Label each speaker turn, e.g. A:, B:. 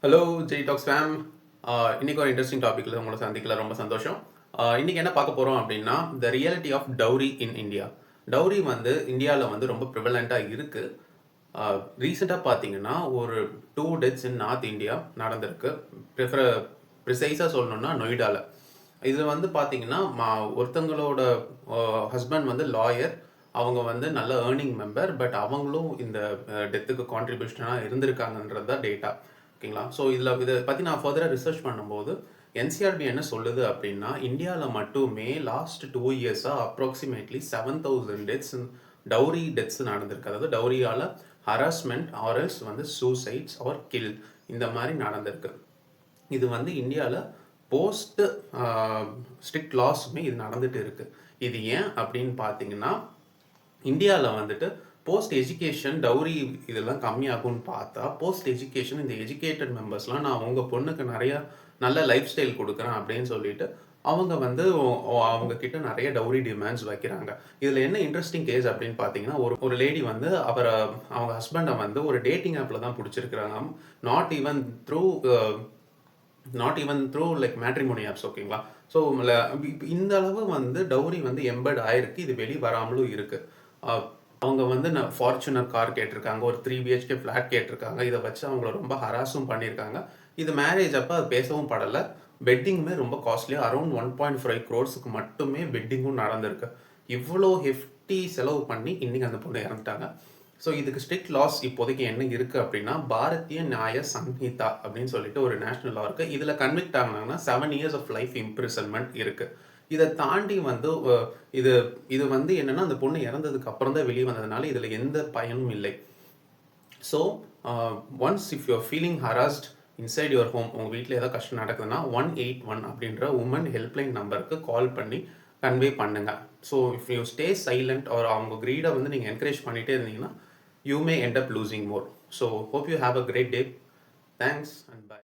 A: Hello Jai tax fame. இன்னைக்கு ஒரு interesting டாப்பிக்கில் உங்களை சந்திக்கல ரொம்ப சந்தோஷம். இன்னைக்கு என்ன பார்க்க போகிறோம் அப்படின்னா the reality of dowry in India. Dowry வந்து இந்தியாவில் வந்து ரொம்ப ப்ரிவலண்ட்டாக இருக்குது. ரீசெண்டாக பார்த்தீங்கன்னா ஒரு 2 டெத்ஸ் இன் நார்த் இந்தியா நடந்திருக்கு. ப்ரிசைஸாக சொல்லணும்னா நொய்டாவில். இது வந்து பார்த்தீங்கன்னா ஒருத்தங்களோட ஹஸ்பண்ட் வந்து லாயர். அவங்க வந்து நல்ல ஏர்னிங் மெம்பர். பட் அவங்களும் இந்த டெத்துக்கு கான்ட்ரிபியூஷனாக இருந்திருக்காங்கன்றது தான் டேட்டா. ஓகேங்களா? ஸோ இதை பற்றி நான் ஃபர்தராக ரிசர்ச் பண்ணும்போது என்சிஆர்பி என்ன சொல்லுது அப்படின்னா இந்தியாவில் மட்டுமே லாஸ்ட் 2 இயர்ஸாக அப்ராக்சிமேட்லி 7,000 டெத்ஸ் டவுரி டெத்ஸ் நடந்திருக்கு. அதாவது டவுரியால் ஹராஸ்மெண்ட் ஆர்எல்ஸ் வந்து சூசைட்ஸ் ஆர் கில் இந்த மாதிரி நடந்திருக்கு. இது வந்து இந்தியாவில் போஸ்ட் ஸ்ட்ரிக்ட் லாஸுமே இது நடந்துட்டு இருக்கு. இது ஏன் அப்படின்னு பார்த்தீங்கன்னா இந்தியாவில் வந்துட்டு போஸ்ட் எஜுகேஷன் டவுரி இதெல்லாம் கம்மியாகும்னு பார்த்தா போஸ்ட் எஜுகேஷன் இந்த எஜுகேட்டட் மெம்பர்ஸ்லாம் நான் உங்கள் பொண்ணுக்கு நிறைய நல்ல லைஃப் ஸ்டைல் கொடுக்குறேன் அப்படின்னு சொல்லிட்டு அவங்க வந்து அவங்க கிட்ட நிறைய டவுரி டிமாண்ட்ஸ் வைக்கிறாங்க. இதில் என்ன இன்ட்ரெஸ்டிங் கேஸ் அப்படின்னு பார்த்தீங்கன்னா ஒரு லேடி வந்து அவங்க ஹஸ்பண்டை வந்து ஒரு டேட்டிங் ஆப்பில் தான் பிடிச்சிருக்கிறாங்க. Not even through like matrimony apps. ஓகேங்களா? ஸோ இந்த அளவு வந்து டவுரி வந்து எம்பர்ட் ஆயிருக்கு. இது வெளியே வராமலும் இருக்குது. அவங்க வந்து ஃபார்ச்சுனர் கார் கேட்டிருக்காங்க, ஒரு 3 பிஹெச்கே ஃப்ளாட் கேட்டிருக்காங்க. இதை வச்சு அவங்கள ரொம்ப ஹராஸும் பண்ணியிருக்காங்க. இது மேரேஜ் அப்போ அது பேசவும் படலை. வெட்டிங்குமே ரொம்ப காஸ்ட்லியாக அரௌண்ட் 1.5 crores மட்டுமே வெட்டிங்கும் நடந்திருக்கு. இவ்வளோ ஹெஃப்டி செலவு பண்ணி இன்றைக்கி அந்த பொண்ணு இறந்துட்டாங்க. ஸோ இதுக்கு ஸ்ட்ரிக்ட் லாஸ் இப்போதைக்கு என்ன இருக்குது அப்படின்னா பாரதிய நியாய சம்ஹிதா அப்படின்னு சொல்லிட்டு ஒரு நேஷனல் லா இருக்குது. இதில் கன்விக்ட் ஆகினாங்கன்னா 7 years ஆஃப் லைஃப் இம்ப்ரிசன்மெண்ட் இருக்குது. இதை தாண்டி வந்து இது இது வந்து என்னென்னா அந்த பொண்ணு இறந்ததுக்கு அப்புறம் தான் வெளியே வந்ததுனால இதில் எந்த பயனும் இல்லை. So once if you are feeling harassed inside your home, உங்கள் வீட்டில் ஏதாவது கஷ்டம் நடக்குதுன்னா 181 அப்படின்ற உமன் ஹெல்ப்லைன் நம்பருக்கு கால் பண்ணி கன்வே பண்ணுங்க. So if you stay silent or அவங்க க்ரீடை வந்து நீங்கள் என்கரேஜ் பண்ணிகிட்டே இருந்தீங்கன்னா you may end up losing more. So hope you have a great day. Thanks and bye.